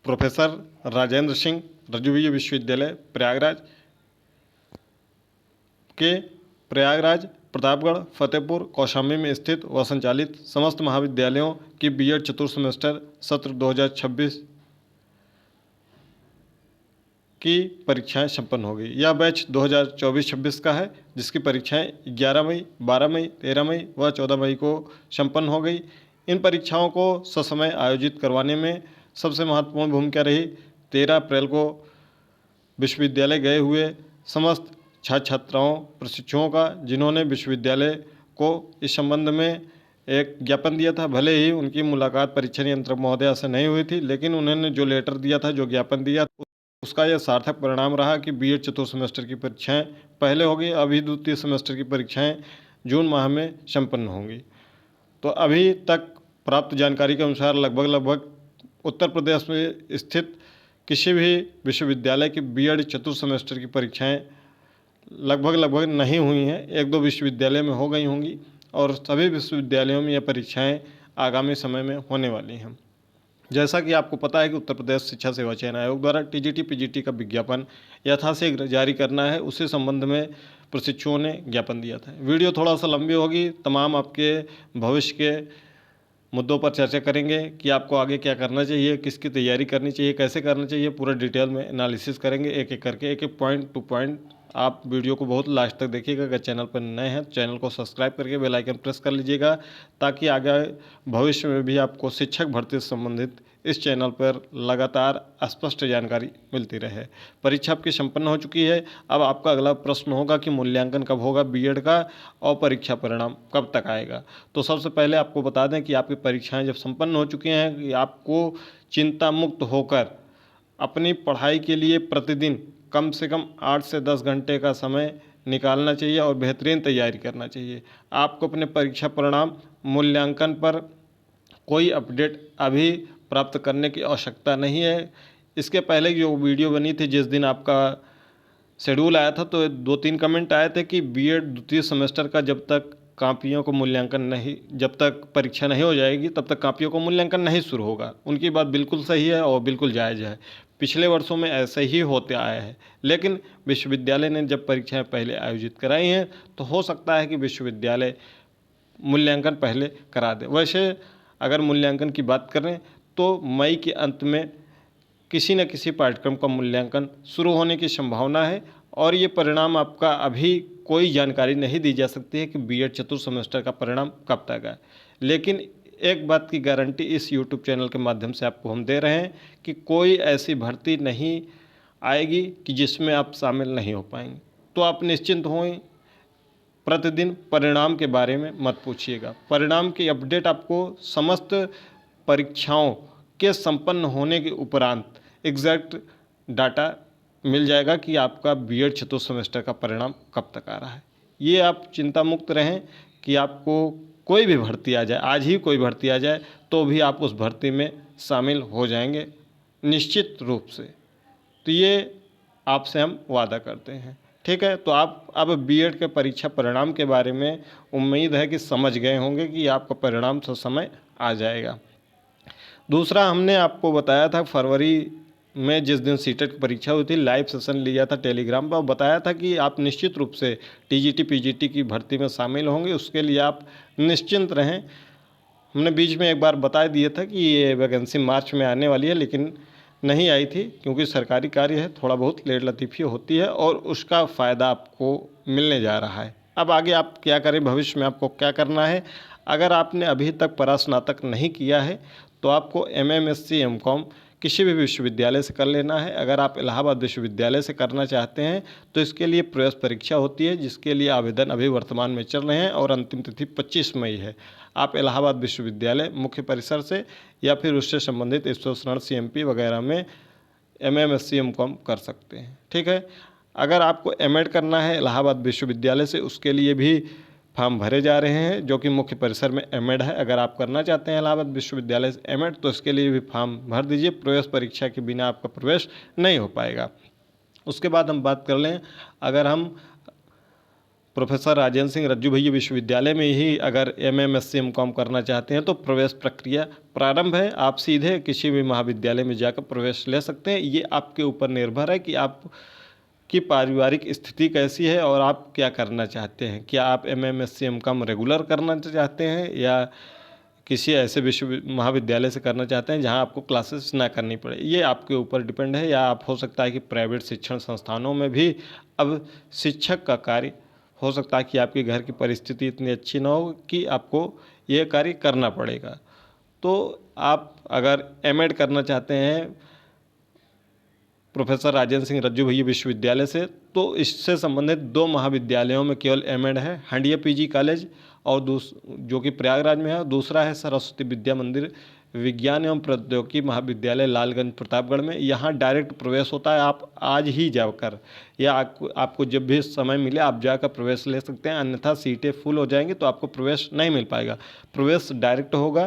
Professor Rajendra Singh रज्जुवीय विश्वविद्यालय प्रयागराज के प्रयागराज, प्रतापगढ़, फतेहपुर, कौशाम्बी में स्थित व संचालित समस्त महाविद्यालयों की बीएड चतुर्थ सेमेस्टर सत्र 2026 की परीक्षाएं संपन्न हो गई। यह बैच 2024-26 का है, जिसकी परीक्षाएं 11 मई, 12 मई, 13 मई व 14 मई को संपन्न हो गई। इन परीक्षाओं को ससमय आयोजित करवाने में सबसे महत्वपूर्ण भूमिका रही 13 अप्रैल को विश्वविद्यालय गए हुए समस्त छात्र छात्राओं प्रशिक्षुओं का, जिन्होंने विश्वविद्यालय को इस संबंध में एक ज्ञापन दिया था। भले ही उनकी मुलाकात परीक्षा नियंत्रक महोदया से नहीं हुई थी, लेकिन उन्होंने जो लेटर दिया था, जो ज्ञापन दिया, उसका यह सार्थक परिणाम रहा कि बीएड चतुर्थ सेमेस्टर की परीक्षाएं पहले हो गई। अभी द्वितीय सेमेस्टर की परीक्षाएं जून माह में संपन्न होंगी। तो अभी तक प्राप्त जानकारी के अनुसार लगभग उत्तर प्रदेश में स्थित किसी भी विश्वविद्यालय की बीएड चतुर्थ सेमेस्टर की परीक्षाएं लगभग नहीं हुई हैं। एक दो विश्वविद्यालय में हो गई होंगी और सभी विश्वविद्यालयों में यह परीक्षाएं आगामी समय में होने वाली हैं। जैसा कि आपको पता है कि उत्तर प्रदेश शिक्षा सेवा चयन आयोग द्वारा टीजीटी पीजीटी का विज्ञापन यथाशीघ्र जारी करना है, उसी संबंध में प्रशिक्षुओं ने ज्ञापन दिया था। वीडियो थोड़ा सा लंबी होगी, तमाम आपके भविष्य के मुद्दों पर चर्चा करेंगे कि आपको आगे क्या करना चाहिए, किसकी तैयारी करनी चाहिए, कैसे करना चाहिए, पूरा डिटेल में एनालिसिस करेंगे, एक एक करके, एक एक पॉइंट टू पॉइंट। आप वीडियो को बहुत लास्ट तक देखिएगा। अगर चैनल पर नए हैं तो चैनल को सब्सक्राइब करके बेल आइकन प्रेस कर लीजिएगा, ताकि आगे भविष्य में भी आपको शिक्षक भर्ती से संबंधित इस चैनल पर लगातार स्पष्ट जानकारी मिलती रहे। परीक्षा आपकी संपन्न हो चुकी है। अब आपका अगला प्रश्न होगा कि मूल्यांकन कब होगा बीएड का और परीक्षा परिणाम कब तक आएगा। तो सबसे पहले आपको बता दें कि आपकी परीक्षाएं जब संपन्न हो चुकी हैं, कि आपको चिंता मुक्त होकर अपनी पढ़ाई के लिए प्रतिदिन कम से कम 8 से 10 घंटे का समय निकालना चाहिए और बेहतरीन तैयारी करना चाहिए। आपको अपने परीक्षा परिणाम मूल्यांकन पर कोई अपडेट अभी प्राप्त करने की आवश्यकता नहीं है। इसके पहले जो वीडियो बनी थी, जिस दिन आपका शेड्यूल आया था, तो 2-3 कमेंट आए थे कि बीएड द्वितीय सेमेस्टर का जब तक कापियों को मूल्यांकन नहीं, जब तक परीक्षा नहीं हो जाएगी तब तक कापियों को मूल्यांकन नहीं शुरू होगा। उनकी बात बिल्कुल सही है और बिल्कुल जायज़ है। पिछले वर्षों में ऐसे ही होते आया है, लेकिन विश्वविद्यालय ने जब परीक्षाएं पहले आयोजित कराई हैं, तो हो सकता है कि विश्वविद्यालय मूल्यांकन पहले करा दे। वैसे अगर मूल्यांकन की बात करें तो मई के अंत में किसी न किसी पाठ्यक्रम का मूल्यांकन शुरू होने की संभावना है, और ये परिणाम आपका अभी कोई जानकारी नहीं दी जा सकती है कि बीएड चतुर्थ सेमेस्टर का परिणाम कब तक आए। लेकिन एक बात की गारंटी इस यूट्यूब चैनल के माध्यम से आपको हम दे रहे हैं कि कोई ऐसी भर्ती नहीं आएगी कि जिसमें आप शामिल नहीं हो पाएंगे। तो आप निश्चिंत हों, प्रतिदिन परिणाम के बारे में मत पूछिएगा। परिणाम की अपडेट आपको समस्त परीक्षाओं के संपन्न होने के उपरांत एग्जैक्ट डाटा मिल जाएगा कि आपका बीएड चतुर्थ सेमेस्टर का परिणाम कब तक आ रहा है। ये आप चिंता मुक्त रहें कि आपको कोई भी भर्ती आ जाए, आज ही कोई भर्ती आ जाए, तो भी आप उस भर्ती में शामिल हो जाएंगे निश्चित रूप से। तो ये आपसे हम वादा करते हैं, ठीक है। तो आप अब बीएड के परीक्षा परिणाम के बारे में उम्मीद है कि समझ गए होंगे कि आपका परिणाम समय आ जाएगा। दूसरा, हमने आपको बताया था फरवरी में जिस दिन सीटेट की परीक्षा हुई थी, लाइव सेशन लिया था टेलीग्राम पर, और बताया था कि आप निश्चित रूप से टीजीटी पीजीटी की भर्ती में शामिल होंगे, उसके लिए आप निश्चिंत रहें। हमने बीच में एक बार बता दिया था कि ये वैकेंसी मार्च में आने वाली है, लेकिन नहीं आई थी, क्योंकि सरकारी कार्य है, थोड़ा बहुत लेट लतीफ़ी होती है और उसका फ़ायदा आपको मिलने जा रहा है। अब आगे आप क्या करें, भविष्य में आपको क्या करना है। अगर आपने अभी तक परास्नातक नहीं किया है तो आपको एमएमएससी एमकॉम किसी भी विश्वविद्यालय से कर लेना है। अगर आप इलाहाबाद विश्वविद्यालय से करना चाहते हैं तो इसके लिए प्रवेश परीक्षा होती है, जिसके लिए आवेदन अभी वर्तमान में चल रहे हैं और अंतिम तिथि 25 मई है। आप इलाहाबाद विश्वविद्यालय मुख्य परिसर से या फिर उससे संबंधित ईश्वर सीएमपी वगैरह में एमएमएससी एमकॉम कर सकते हैं, ठीक है। अगर आपको एमएड करना है इलाहाबाद विश्वविद्यालय से, उसके लिए भी फॉर्म भरे जा रहे हैं, जो कि मुख्य परिसर में एमएड है। अगर आप करना चाहते हैं इलाहाबाद विश्वविद्यालय से एमएड, तो इसके लिए भी फॉर्म भर दीजिए। प्रवेश परीक्षा के बिना आपका प्रवेश नहीं हो पाएगा। उसके बाद हम बात कर लें, अगर हम प्रोफेसर राजेंद्र सिंह रज्जू भैया विश्वविद्यालय में ही अगर MA MSc MCOM करना चाहते हैं तो प्रवेश प्रक्रिया प्रारंभ है। आप सीधे किसी भी महाविद्यालय में जाकर प्रवेश ले सकते हैं। ये आपके ऊपर निर्भर है कि आप की पारिवारिक स्थिति कैसी है और आप क्या करना चाहते हैं। क्या आप MA MSc MCOM रेगुलर करना चाहते हैं या किसी ऐसे महाविद्यालय से करना चाहते हैं जहां आपको क्लासेस ना करनी पड़े। ये आपके ऊपर डिपेंड है। या आप हो सकता है कि प्राइवेट शिक्षण संस्थानों में भी अब शिक्षक का कार्य हो सकता है कि आपके घर की परिस्थिति इतनी अच्छी ना हो कि आपको ये कार्य करना पड़ेगा। तो आप अगर M.Ed करना चाहते हैं प्रोफेसर राजेंद्र सिंह रज्जू भैया विश्वविद्यालय से, तो इससे संबंधित 2 महाविद्यालयों में केवल M.Ed है। हंडिया PG कॉलेज और जो कि प्रयागराज में है, और दूसरा है सरस्वती विद्या मंदिर विज्ञान एवं प्रौद्योगिकी महाविद्यालय लालगंज प्रतापगढ़ में। यहाँ डायरेक्ट प्रवेश होता है। आप आज ही जाकर या आपको जब भी समय मिले आप जाकर प्रवेश ले सकते हैं, अन्यथा सीटें फुल हो जाएंगी तो आपको प्रवेश नहीं मिल पाएगा। प्रवेश डायरेक्ट होगा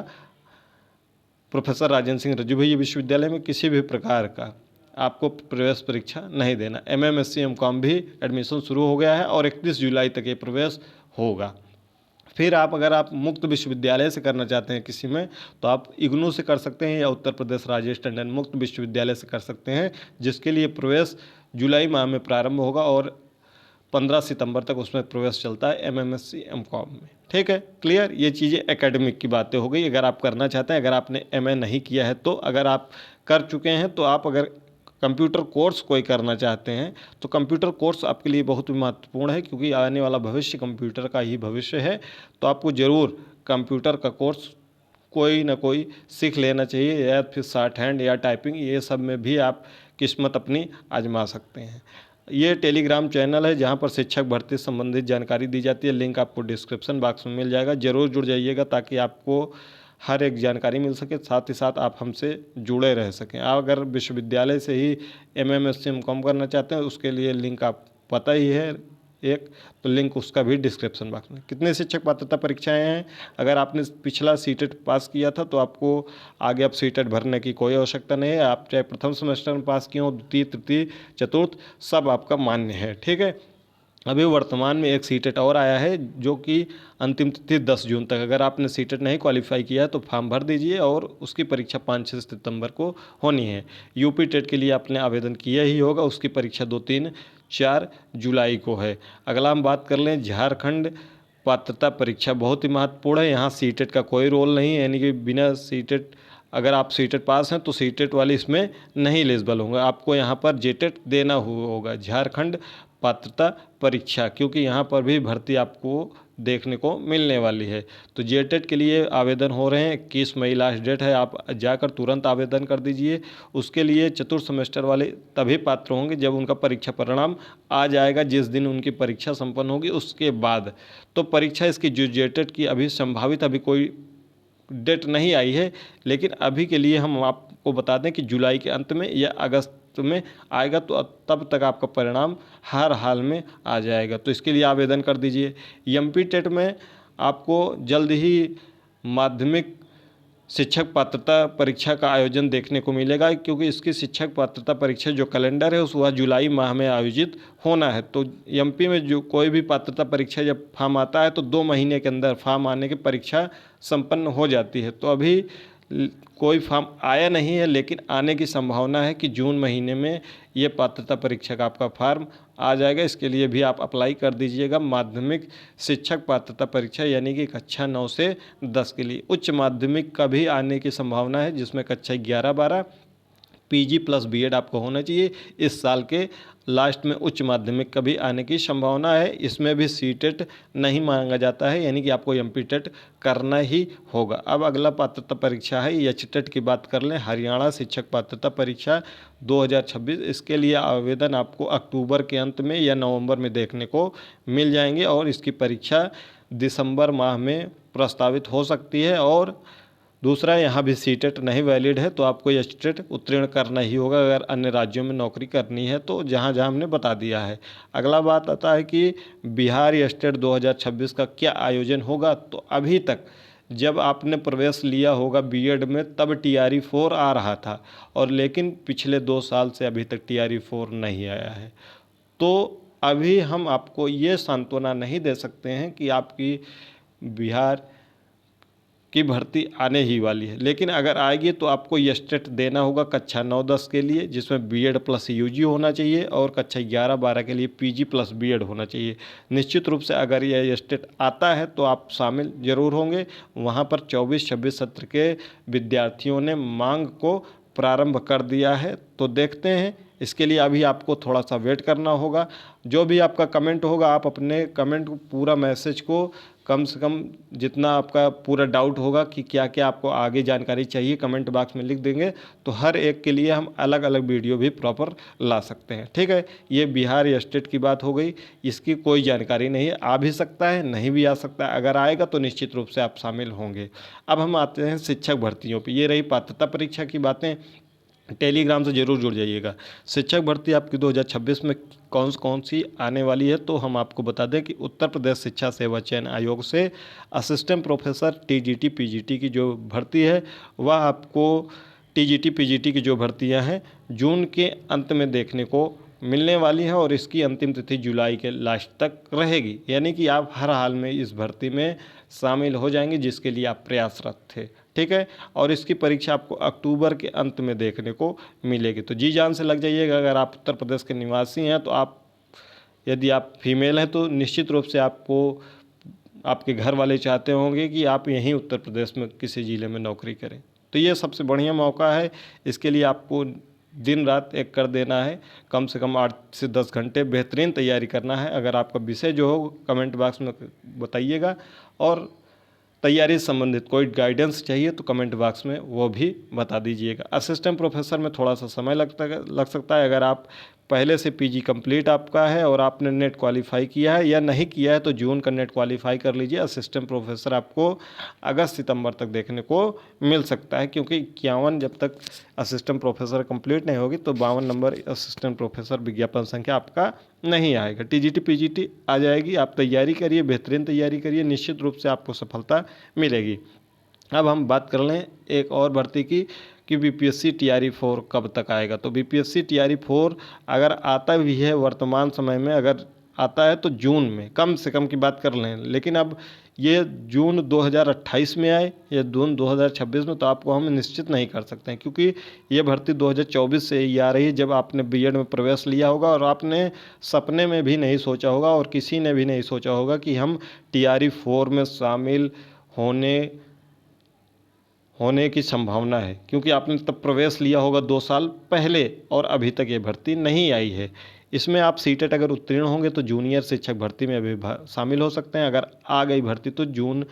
प्रोफेसर राजेंद्र सिंह रज्जू भैया विश्वविद्यालय में। किसी भी प्रकार का आपको प्रवेश परीक्षा नहीं देना। MA MSc MCOM भी एडमिशन शुरू हो गया है और 31 जुलाई तक ये प्रवेश होगा। फिर अगर आप मुक्त विश्वविद्यालय से करना चाहते हैं किसी में, तो आप IGNOU से कर सकते हैं या उत्तर प्रदेश राजेश टंडन मुक्त विश्वविद्यालय से कर सकते हैं, जिसके लिए प्रवेश जुलाई माह में प्रारंभ होगा और 15 सितंबर तक उसमें प्रवेश चलता है MA MSc MCOM में। ठीक है, क्लियर। ये चीज़ें एकेडमिक की बातें हो गई। अगर आप करना चाहते हैं, अगर आपने MA नहीं किया है तो, अगर आप कर चुके हैं तो आप अगर कंप्यूटर कोर्स कोई करना चाहते हैं तो कंप्यूटर कोर्स आपके लिए बहुत ही महत्वपूर्ण है, क्योंकि आने वाला भविष्य कंप्यूटर का ही भविष्य है। तो आपको ज़रूर कंप्यूटर का कोर्स कोई ना कोई सीख लेना चाहिए, या फिर शॉर्ट हैंड या टाइपिंग, ये सब में भी आप किस्मत अपनी आजमा सकते हैं। ये टेलीग्राम चैनल है जहाँ पर शिक्षक भर्ती संबंधित जानकारी दी जाती है। लिंक आपको डिस्क्रिप्शन बॉक्स में मिल जाएगा। ज़रूर जुड़ जाइएगा ताकि आपको हर एक जानकारी मिल सके, साथ ही साथ आप हमसे जुड़े रह सकें। आप अगर विश्वविद्यालय से ही MA MSc MCOM करना चाहते हैं, उसके लिए लिंक आप पता ही है एक, तो लिंक उसका भी डिस्क्रिप्शन बॉक्स में। कितने शिक्षक पात्रता परीक्षाएं हैं, अगर आपने पिछला CTET पास किया था तो आपको आगे अब CTET भरने की कोई आवश्यकता नहीं है। आप चाहे प्रथम सेमेस्टर में पास किए हो, द्वितीय तृतीय चतुर्थ, सब आपका मान्य है। ठीक है। अभी वर्तमान में एक CTET और आया है जो कि अंतिम तिथि 10 जून तक। अगर आपने CTET नहीं क्वालिफाई किया है तो फॉर्म भर दीजिए और उसकी परीक्षा 5-6 सितंबर को होनी है। UP टेट के लिए आपने आवेदन किया ही होगा, उसकी परीक्षा 2-3-4 जुलाई को है। अगला हम बात कर लें झारखंड पात्रता परीक्षा, बहुत ही महत्वपूर्ण है। यहाँ CTET का कोई रोल नहीं है, यानी कि बिना CTET, अगर आप CTET पास हैं तो CTET वाले इसमें नहीं एलिजिबल होंगे। आपको यहाँ पर JTET देना होगा, झारखंड पात्रता परीक्षा, क्योंकि यहाँ पर भी भर्ती आपको देखने को मिलने वाली है। तो JTET के लिए आवेदन हो रहे हैं, 21 मई लास्ट डेट है। आप जाकर तुरंत आवेदन कर दीजिए। उसके लिए चतुर्थ सेमेस्टर वाले तभी पात्र होंगे जब उनका परीक्षा परिणाम आ जाएगा, जिस दिन उनकी परीक्षा संपन्न होगी उसके बाद। तो परीक्षा इसकी जो JTET की अभी संभावित अभी कोई डेट नहीं आई है, लेकिन अभी के लिए हम आपको बता दें कि जुलाई के अंत में या अगस्त में आएगा, तो तब तक आपका परिणाम हर हाल में आ जाएगा। तो इसके लिए आवेदन कर दीजिए। MP टेट में आपको जल्द ही माध्यमिक शिक्षक पात्रता परीक्षा का आयोजन देखने को मिलेगा, क्योंकि इसकी शिक्षक पात्रता परीक्षा जो कैलेंडर है वह जुलाई माह में आयोजित होना है। तो MP में जो कोई भी पात्रता परीक्षा जब फॉर्म आता है तो 2 महीने के अंदर फॉर्म आने की परीक्षा संपन्न हो जाती है। तो अभी कोई फॉर्म आया नहीं है, लेकिन आने की संभावना है कि जून महीने में ये पात्रता परीक्षा का आपका फॉर्म आ जाएगा। इसके लिए भी आप अप्लाई कर दीजिएगा। माध्यमिक शिक्षक पात्रता परीक्षा यानी कि कक्षा 9 से 10 के लिए। उच्च माध्यमिक का भी आने की संभावना है, जिसमें कक्षा 11-12 PG प्लस BEd आपको होना चाहिए। इस साल के लास्ट में उच्च माध्यमिक का भी आने की संभावना है। इसमें भी CTET नहीं मांगा जाता है, यानी कि आपको MP टेट करना ही होगा। अब अगला पात्रता परीक्षा है HTET की बात कर लें, हरियाणा शिक्षक पात्रता परीक्षा 2026। इसके लिए आवेदन आपको अक्टूबर के अंत में या नवंबर में देखने को मिल जाएंगे और इसकी परीक्षा दिसंबर माह में प्रस्तावित हो सकती है। और दूसरा, यहाँ भी CTET नहीं वैलिड है तो आपको HTET उत्तीर्ण करना ही होगा अगर अन्य राज्यों में नौकरी करनी है तो, जहाँ जहाँ हमने बता दिया है। अगला बात आता है कि बिहार स्टेट 2026 का क्या आयोजन होगा। तो अभी तक जब आपने प्रवेश लिया होगा BEd में तब TRE-4 आ रहा था, और लेकिन पिछले 2 साल से अभी तक TRE-4 नहीं आया है। तो अभी हम आपको ये सांत्वना नहीं दे सकते हैं कि आपकी बिहार की भर्ती आने ही वाली है, लेकिन अगर आएगी तो आपको ये स्टेट देना होगा कक्षा 9-10 के लिए, जिसमें बीएड प्लस यूजी होना चाहिए, और कक्षा 11-12 के लिए पीजी प्लस बीएड होना चाहिए। निश्चित रूप से अगर यह स्टेट आता है तो आप शामिल जरूर होंगे। वहाँ पर 24-26 सत्र के विद्यार्थियों ने मांग को प्रारंभ कर दिया है, तो देखते हैं। इसके लिए अभी आपको थोड़ा सा वेट करना होगा। जो भी आपका कमेंट होगा, आप अपने कमेंट को, पूरा मैसेज को कम से कम जितना आपका पूरा डाउट होगा कि क्या क्या आपको आगे जानकारी चाहिए, कमेंट बॉक्स में लिख देंगे, तो हर एक के लिए हम अलग अलग वीडियो भी प्रॉपर ला सकते हैं। ठीक है, ये बिहार स्टेट की बात हो गई। इसकी कोई जानकारी नहीं है, आ भी सकता है, नहीं भी आ सकता है। अगर आएगा तो निश्चित रूप से आप शामिल होंगे। अब हम आते हैं शिक्षक भर्तियों पर। ये रही पात्रता परीक्षा की बातें। टेलीग्राम से जरूर जुड़ जाइएगा। शिक्षक भर्ती आपकी 2026 में कौन सी आने वाली है, तो हम आपको बता दें कि उत्तर प्रदेश शिक्षा सेवा चयन आयोग से असिस्टेंट प्रोफेसर टीजीटी पीजीटी की जो भर्ती है, वह आपको टीजीटी पीजीटी की जो भर्तियां हैं जून के अंत में देखने को मिलने वाली है, और इसकी अंतिम तिथि जुलाई के लास्ट तक रहेगी। यानी कि आप हर हाल में इस भर्ती में शामिल हो जाएंगे जिसके लिए आप प्रयासरत थे। ठीक है, और इसकी परीक्षा आपको अक्टूबर के अंत में देखने को मिलेगी। तो जी जान से लग जाइएगा। अगर आप उत्तर प्रदेश के निवासी हैं तो आप, यदि आप फीमेल हैं तो निश्चित रूप से आपको आपके घर वाले चाहते होंगे कि आप यहीं उत्तर प्रदेश में किसी ज़िले में नौकरी करें, तो ये सबसे बढ़िया मौका है। इसके लिए आपको दिन रात एक कर देना है, कम से कम 8 से 10 घंटे बेहतरीन तैयारी करना है। अगर आपका विषय जो हो कमेंट बॉक्स में बताइएगा, और तैयारी से संबंधित कोई गाइडेंस चाहिए तो कमेंट बॉक्स में वो भी बता दीजिएगा। असिस्टेंट प्रोफेसर में थोड़ा सा समय लग सकता है। अगर आप पहले से पीजी कंप्लीट आपका है और आपने नेट क्वालिफाई किया है या नहीं किया है, तो जून का नेट क्वालिफाई कर लीजिए। असिस्टेंट प्रोफेसर आपको अगस्त सितंबर तक देखने को मिल सकता है, क्योंकि 51 जब तक असिस्टेंट प्रोफेसर कंप्लीट नहीं होगी तो 52 नंबर असिस्टेंट प्रोफेसर विज्ञापन संख्या आपका नहीं आएगा। टीजीटी पीजीटी आ जाएगी। आप तैयारी करिए, बेहतरीन तैयारी करिए, निश्चित रूप से आपको सफलता मिलेगी। अब हम बात कर लें एक और भर्ती की कि बीपीएससी टीआरई 4 कब तक आएगा। तो बीपीएससी टीआरई 4 अगर आता भी है वर्तमान समय में, अगर आता है तो जून में कम से कम की बात कर लें, लेकिन अब ये जून 2028 में आए या जून 2026 में, तो आपको हम निश्चित नहीं कर सकते हैं, क्योंकि ये भर्ती 2024 से ही आ रही है, जब आपने बीएड में प्रवेश लिया होगा और आपने सपने में भी नहीं सोचा होगा और किसी ने भी नहीं सोचा होगा कि हम टीआरई 4 में शामिल होने की संभावना है, क्योंकि आपने तब प्रवेश लिया होगा 2 साल पहले और अभी तक ये भर्ती नहीं आई है। इसमें आप सीटेट अगर उत्तीर्ण होंगे तो जूनियर शिक्षक भर्ती में अभी शामिल हो सकते हैं। अगर आ गई भर्ती तो जून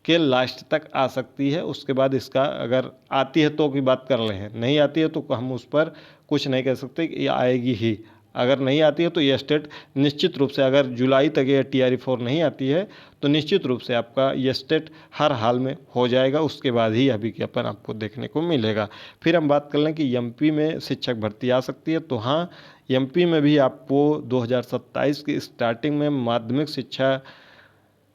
के लास्ट तक आ सकती है। उसके बाद इसका अगर आती है तो की बात कर रहे हैं, नहीं आती है तो हम उस पर कुछ नहीं कह सकते कि ये आएगी ही। अगर नहीं आती है तो ये स्टेट निश्चित रूप से, अगर जुलाई तक ये टीआरई 4 नहीं आती है तो निश्चित रूप से आपका ये स्टेट हर हाल में हो जाएगा। उसके बाद ही अभी विज्ञापन आपको देखने को मिलेगा। फिर हम बात कर लें कि एमपी में शिक्षक भर्ती आ सकती है, तो हाँ, एमपी में भी आपको 2027 की स्टार्टिंग में माध्यमिक शिक्षा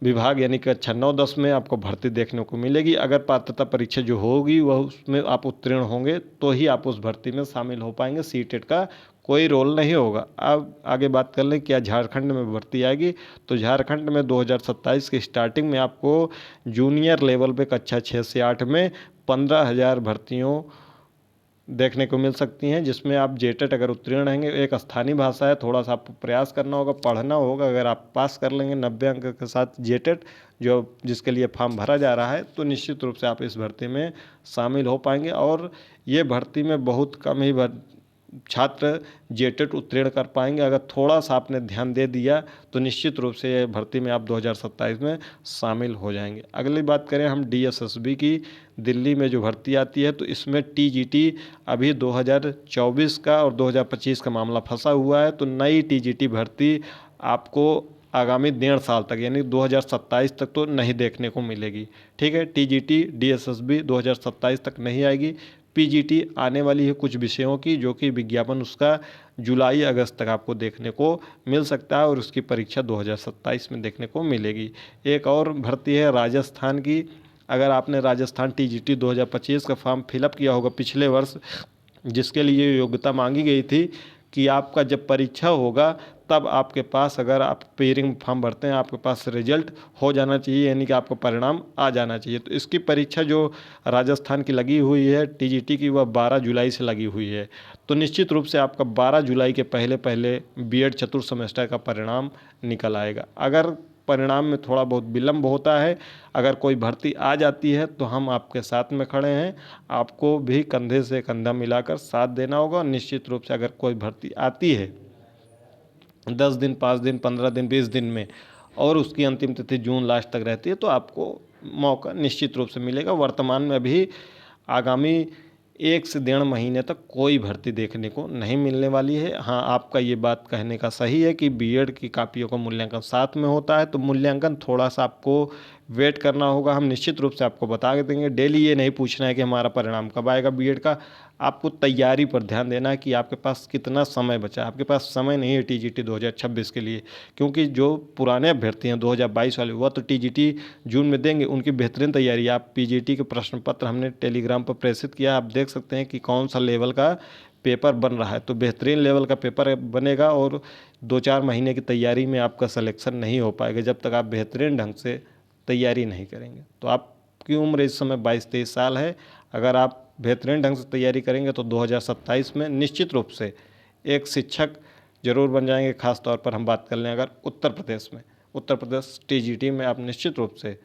विभाग यानी कि कक्षा 9-10 में आपको भर्ती देखने को मिलेगी। अगर पात्रता परीक्षा जो होगी वह उसमें आप उत्तीर्ण होंगे तो ही आप उस भर्ती में शामिल हो पाएंगे। सीटेट का कोई रोल नहीं होगा। अब आगे बात कर लें क्या झारखंड में भर्ती आएगी, तो झारखंड में 2027 की स्टार्टिंग में आपको जूनियर लेवल पे कक्षा 6 से 8 में 15,000 भर्तियों देखने को मिल सकती हैं, जिसमें आप जेटेट अगर उत्तीर्ण रहेंगे, एक स्थानीय भाषा है, थोड़ा सा आपको प्रयास करना होगा, पढ़ना होगा। अगर आप पास कर लेंगे 90 अंक के साथ जेटेट, जो जिसके लिए फॉर्म भरा जा रहा है, तो निश्चित रूप से आप इस भर्ती में शामिल हो पाएंगे। और ये भर्ती में बहुत कम ही छात्र जेटेट उत्तीर्ण कर पाएंगे। अगर थोड़ा सा आपने ध्यान दे दिया तो निश्चित रूप से ये भर्ती में आप 2027 में शामिल हो जाएंगे। अगली बात करें हम डीएसएसबी की, दिल्ली में जो भर्ती आती है, तो इसमें टीजीटी अभी 2024 का और 2025 का मामला फंसा हुआ है। तो नई टीजीटी भर्ती आपको आगामी 1.5 साल तक यानी 2027 तक तो नहीं देखने को मिलेगी। ठीक है, टीजीटी डीएसएसबी 2027 तक नहीं आएगी। पीजीटी आने वाली है कुछ विषयों की, जो कि विज्ञापन उसका जुलाई अगस्त तक आपको देखने को मिल सकता है, और उसकी परीक्षा 2027 में देखने को मिलेगी। एक और भर्ती है राजस्थान की। अगर आपने राजस्थान टीजीटी 2025 का फॉर्म फिलअप किया होगा पिछले वर्ष, जिसके लिए योग्यता मांगी गई थी कि आपका जब परीक्षा होगा तब आपके पास, अगर आप पेयरिंग फॉर्म भरते हैं, आपके पास रिजल्ट हो जाना चाहिए, यानी कि आपका परिणाम आ जाना चाहिए। तो इसकी परीक्षा जो राजस्थान की लगी हुई है टीजीटी की, वह 12 जुलाई से लगी हुई है। तो निश्चित रूप से आपका 12 जुलाई के पहले पहले बीएड चतुर्थ सेमेस्टर का परिणाम निकल आएगा। अगर परिणाम में थोड़ा बहुत विलम्ब होता है, अगर कोई भर्ती आ जाती है, तो हम आपके साथ में खड़े हैं। आपको भी कंधे से कंधा मिलाकर साथ देना होगा। निश्चित रूप से अगर कोई भर्ती आती है 10 दिन, 5 दिन, 15 दिन, 20 दिन में, और उसकी अंतिम तिथि जून लास्ट तक रहती है, तो आपको मौका निश्चित रूप से मिलेगा। वर्तमान में अभी आगामी 1 से 1.5 महीने तक कोई भर्ती देखने को नहीं मिलने वाली है। हाँ, आपका ये बात कहने का सही है कि बीएड की कापियों का मूल्यांकन साथ में होता है, तो मूल्यांकन थोड़ा सा आपको वेट करना होगा। हम निश्चित रूप से आपको बता देंगे। डेली ये नहीं पूछना है कि हमारा परिणाम कब आएगा बीएड का। आपको तैयारी पर ध्यान देना है कि आपके पास कितना समय बचा है। आपके पास समय नहीं है टीजीटी 2026 के लिए, क्योंकि जो पुराने अभ्यर्थी हैं 2022 वाले, वह तो टीजीटी जून में देंगे। उनकी बेहतरीन तैयारी, आप पीजीटी के प्रश्न पत्र हमने टेलीग्राम पर प्रेषित किया, आप देख सकते हैं कि कौन सा लेवल का पेपर बन रहा है। तो बेहतरीन लेवल का पेपर बनेगा, और 2-4 महीने की तैयारी में आपका सिलेक्शन नहीं हो पाएगा जब तक आप बेहतरीन ढंग से तैयारी नहीं करेंगे। तो आपकी उम्र इस समय 22-23 साल है। अगर आप बेहतरीन ढंग से तैयारी करेंगे तो 2027 में निश्चित रूप से एक शिक्षक जरूर बन जाएंगे। खास तौर पर हम बात कर लें अगर उत्तर प्रदेश में, उत्तर प्रदेश टीजीटी में आप निश्चित रूप से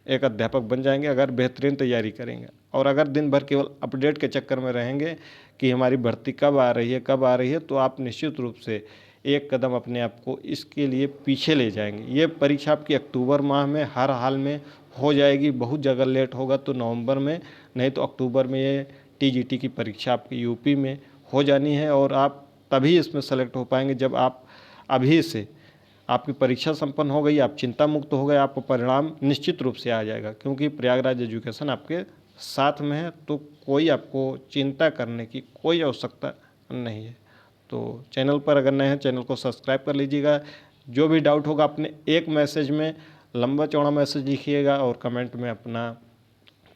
एक अध्यापक बन जाएंगे अगर बेहतरीन तैयारी करेंगे। और अगर दिन भर केवल अपडेट के चक्कर में रहेंगे कि हमारी भर्ती कब आ रही है, कब आ रही है, तो आप निश्चित रूप से एक कदम अपने आप को इसके लिए पीछे ले जाएंगे। ये परीक्षा आपकी अक्टूबर माह में हर हाल में हो जाएगी। बहुत जगह लेट होगा तो नवंबर में, नहीं तो अक्टूबर में ये टीजीटी की परीक्षा आपकी यूपी में हो जानी है। और आप तभी इसमें सेलेक्ट हो पाएंगे जब आप अभी से, आपकी परीक्षा संपन्न हो गई, आप चिंता मुक्त हो गए, आपको परिणाम निश्चित रूप से आ जाएगा, क्योंकि प्रयागराज एजुकेशन आपके साथ में है। तो कोई आपको चिंता करने की कोई आवश्यकता नहीं है। तो चैनल पर अगर नए हैं, चैनल को सब्सक्राइब कर लीजिएगा। जो भी डाउट होगा अपने एक मैसेज में, लंबा चौड़ा मैसेज लिखिएगा और कमेंट में अपना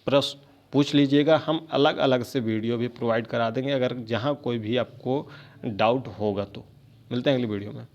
प्रश्न पूछ लीजिएगा। हम अलग अलग से वीडियो भी प्रोवाइड करा देंगे अगर जहाँ कोई भी आपको डाउट होगा तो। मिलते हैं अगली वीडियो में।